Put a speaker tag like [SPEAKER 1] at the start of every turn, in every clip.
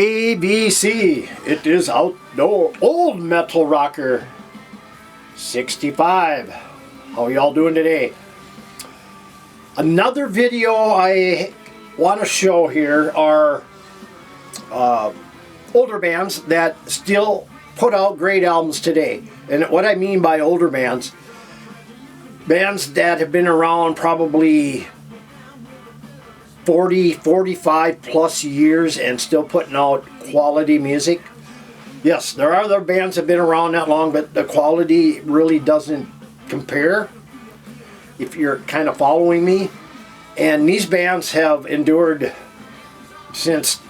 [SPEAKER 1] ACDC, it is outdoor old metal rocker 65. How y'all doing today? Another video I want to show here are older bands that still put out great albums today. And what I mean by older bands that have been around probably 40, 45 plus years and still putting out quality music. Yes, there are other bands that have been around that long, but the quality really doesn't compare, if you're kind of following me. And these bands have endured since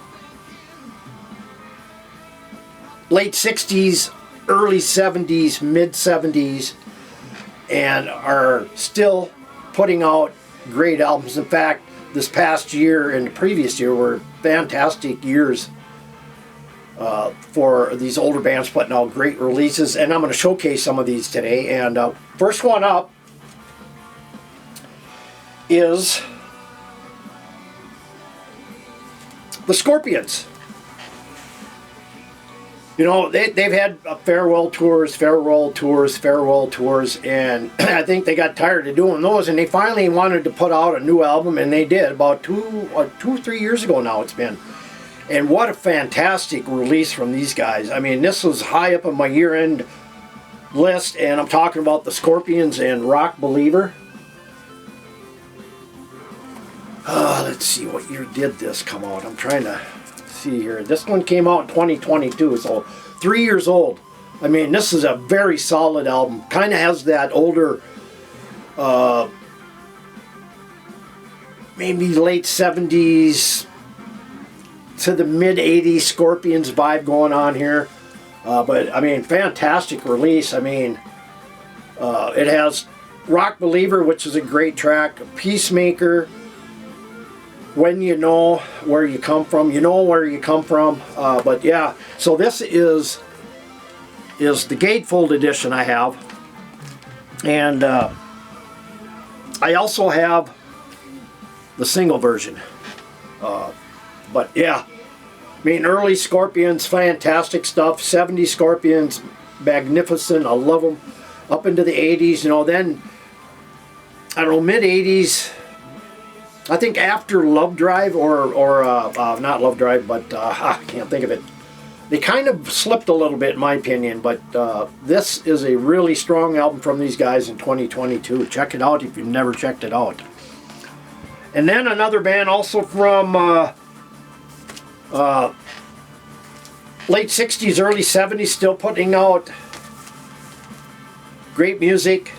[SPEAKER 1] late 60s, early 70s, mid 70s, and are still putting out great albums. In fact, this past year and the previous year were fantastic years for these older bands putting out great releases, and I'm going to showcase some of these today. And first one up is the Scorpions. You know, they've had farewell tours, and I think they got tired of doing those, and they finally wanted to put out a new album, and they did about 2 or 3 years ago now it's been. And what a fantastic release from these guys. I mean, this was high up on my year-end list, and I'm talking about the Scorpions and Rock Believer. Let's see, what year did this come out? I'm trying to see here. This one came out in 2022, so 3 years old. I mean, this is a very solid album. Kind of has that older, maybe late 70s to the mid 80s Scorpions vibe going on here. But I mean, fantastic release. I mean, it has Rock Believer, which is a great track, Peacemaker, When You Know Where You Come From. You know where you come from. But yeah, so this is the gatefold edition I have. And I also have the single version. But yeah, I mean, early Scorpions, fantastic stuff. 70s Scorpions, magnificent. I love them. Up into the 80s, you know, then, I don't know, mid 80s. I think after Love Drive, or not Love Drive, but I can't think of it. They kind of slipped a little bit, in my opinion, but this is a really strong album from these guys in 2022. Check it out if you've never checked it out. And then another band also from late 60s, early 70s, still putting out great music.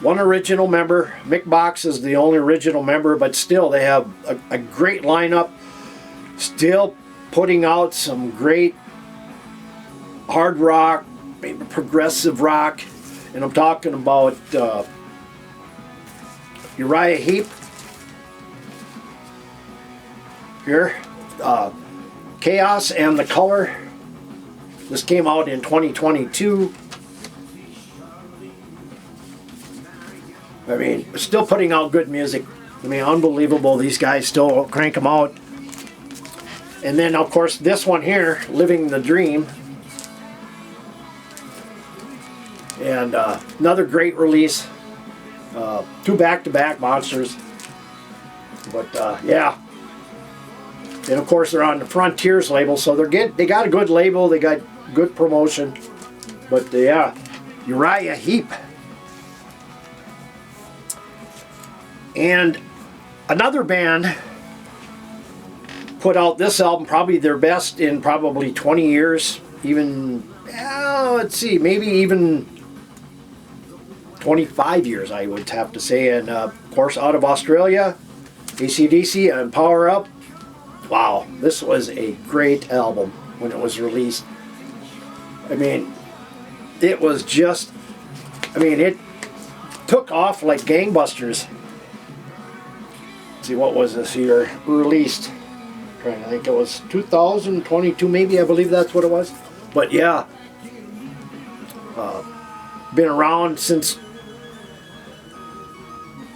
[SPEAKER 1] One original member. Mick Box is the only original member, but still they have a great lineup. Still putting out some great hard rock, maybe progressive rock. And I'm talking about Uriah Heap. Here. Chaos and the Color. This came out in 2022. I mean, still putting out good music. I mean, unbelievable. These guys still crank them out. And then, of course, this one here, Living the Dream. And another great release. 2 back-to-back monsters. But, yeah. And, of course, they're on the Frontiers label, so they got a good label. They got good promotion. But, yeah, Uriah Heap. And another band put out this album, probably their best in probably 20 years, even, let's see, maybe even 25 years, I would have to say. And of course, out of Australia, ACDC and Power Up. Wow, this was a great album when it was released. I mean, it was just, I mean, it took off like gangbusters. See, what was this year released? I'm trying to think, it was 2022 maybe, I believe that's what it was. But yeah, been around since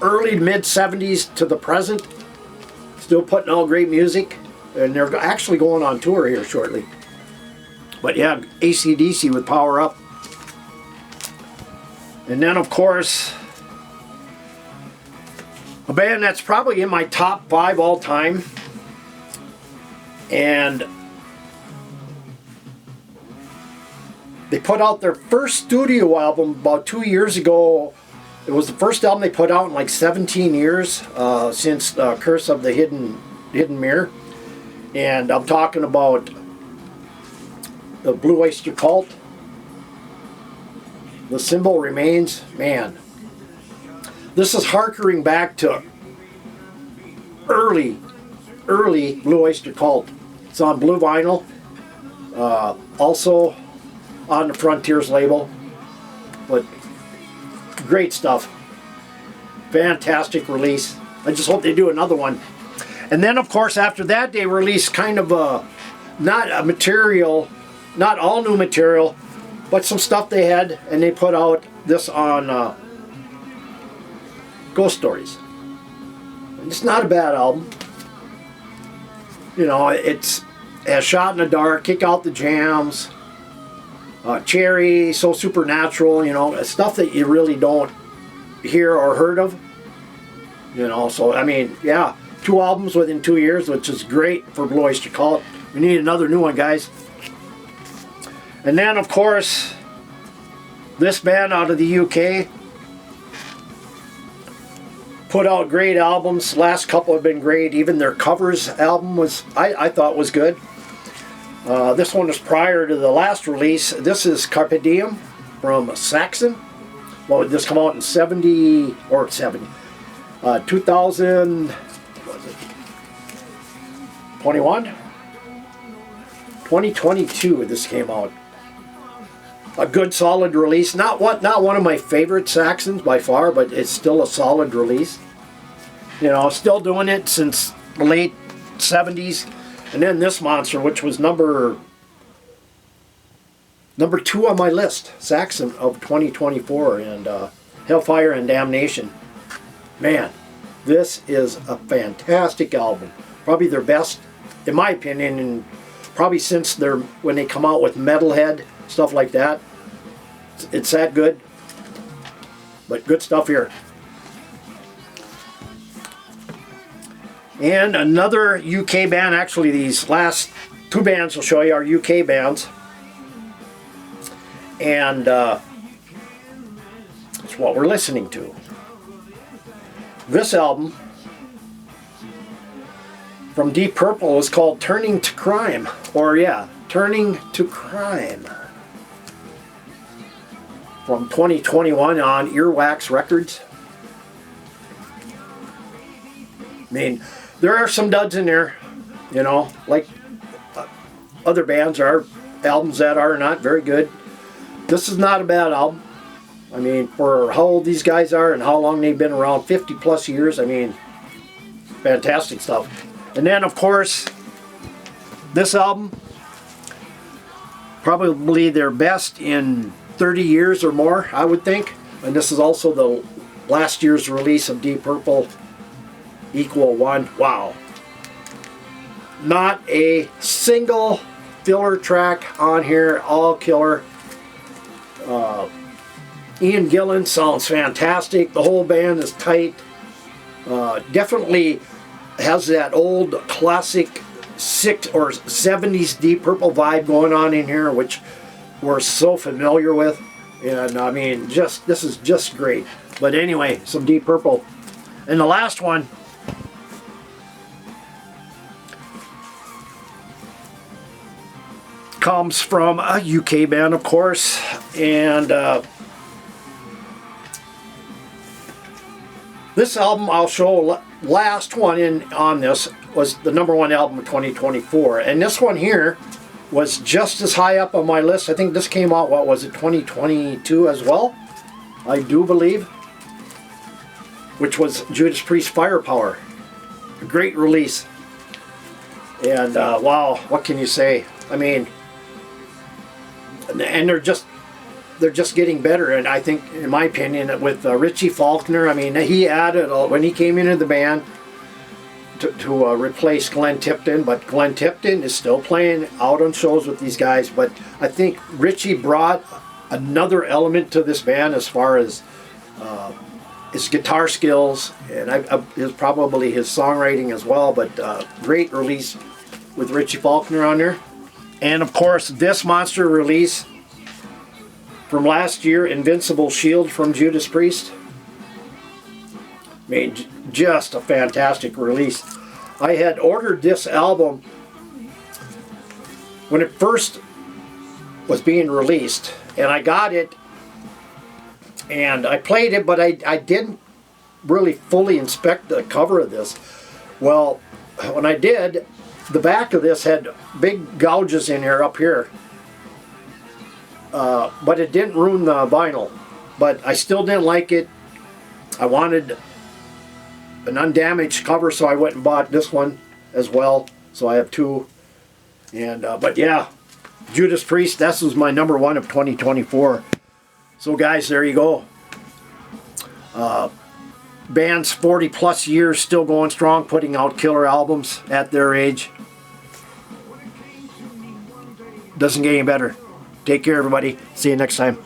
[SPEAKER 1] early mid 70s to the present. Still putting out great music. and they're actually going on tour here shortly. But yeah, ACDC with Power Up. And then, of course, a band that's probably in my top 5 all time. And they put out their first studio album about 2 years ago. It was the first album they put out in like 17 years since Curse of the Hidden Mirror. And I'm talking about the Blue Oyster Cult. The Symbol Remains. Man, this is harkering back to early Blue Oyster Cult. It's on blue vinyl. Also on the Frontiers label. But great stuff. Fantastic release. I just hope they do another one. And then, of course, after that, they released kind of not all new material, but some stuff they had, and they put out this on Ghost Stories. It's not a bad album. You know, it has Shot in the Dark, Kick Out the Jams, Cherry, So Supernatural, you know, stuff that you really don't hear or heard of. You know, so, I mean, yeah, 2 albums within 2 years, which is great for Blue Oyster Cult. We need another new one, guys. And then, of course, this band out of the UK put out great albums. Last couple have been great. Even their covers album was, I thought, was good. This one was prior to the last release. This is Carpe Diem from Saxon. Well, this come out in 2000, what was it? 2022 this came out. A good solid release. Not one of my favorite Saxons by far, but it's still a solid release. You know, still doing it since the late 70s. And then this monster, which was number 2 on my list, Saxon of 2024, and Hellfire and Damnation. Man, this is a fantastic album. Probably their best, in my opinion, and probably since when they come out with Metalhead, stuff like that. It's that good. But good stuff here. And another UK band, actually these last 2 bands I'll show you are UK bands. And it's what we're listening to. This album from Deep Purple is called Turning to Crime. Or yeah, Turning to Crime. From 2021 on Earwax Records. I mean, there are some duds in there, you know, like other bands are, albums that are not very good. This is not a bad album. I mean, for how old these guys are and how long they've been around, 50 plus years, I mean, fantastic stuff. And then, of course, this album, probably their best in 30 years or more, I would think. And this is also the last year's release of Deep Purple, Equal One. Wow. Not a single filler track on here, all killer. Ian Gillan sounds fantastic. The whole band is tight. Definitely has that old classic 60s or 70s Deep Purple vibe going on in here, which we're so familiar with. And I mean, this is just great. But anyway, some Deep Purple. And the last one, comes from a UK band, of course, and this album I'll show, last one on this was the #1 album of 2024, and this one here was just as high up on my list. I think this came out, what was it, 2022 as well, I do believe, which was Judas Priest Firepower. A great release, and wow, what can you say? I mean, and they're just getting better. And I think, in my opinion, with Richie Faulkner, I mean, he added, when he came into the band, to replace Glenn Tipton, but Glenn Tipton is still playing out on shows with these guys. But I think Richie brought another element to this band as far as his guitar skills, and is probably his songwriting as well. But great release with Richie Faulkner on there. And of course, this monster release from last year, Invincible Shield from Judas Priest. I mean, just a fantastic release. I had ordered this album when it first was being released, and I got it, and I played it, but I didn't really fully inspect the cover of this. Well, when I did, the back of this had big gouges in here, up here, but it didn't ruin the vinyl. But I still didn't like it. I wanted an undamaged cover, so I went and bought this one as well. So I have two. And but yeah, Judas Priest, this was my number one of 2024. So guys, there you go. Bands 40 plus years still going strong, putting out killer albums at their age. Doesn't get any better. Take care, everybody. See you next time.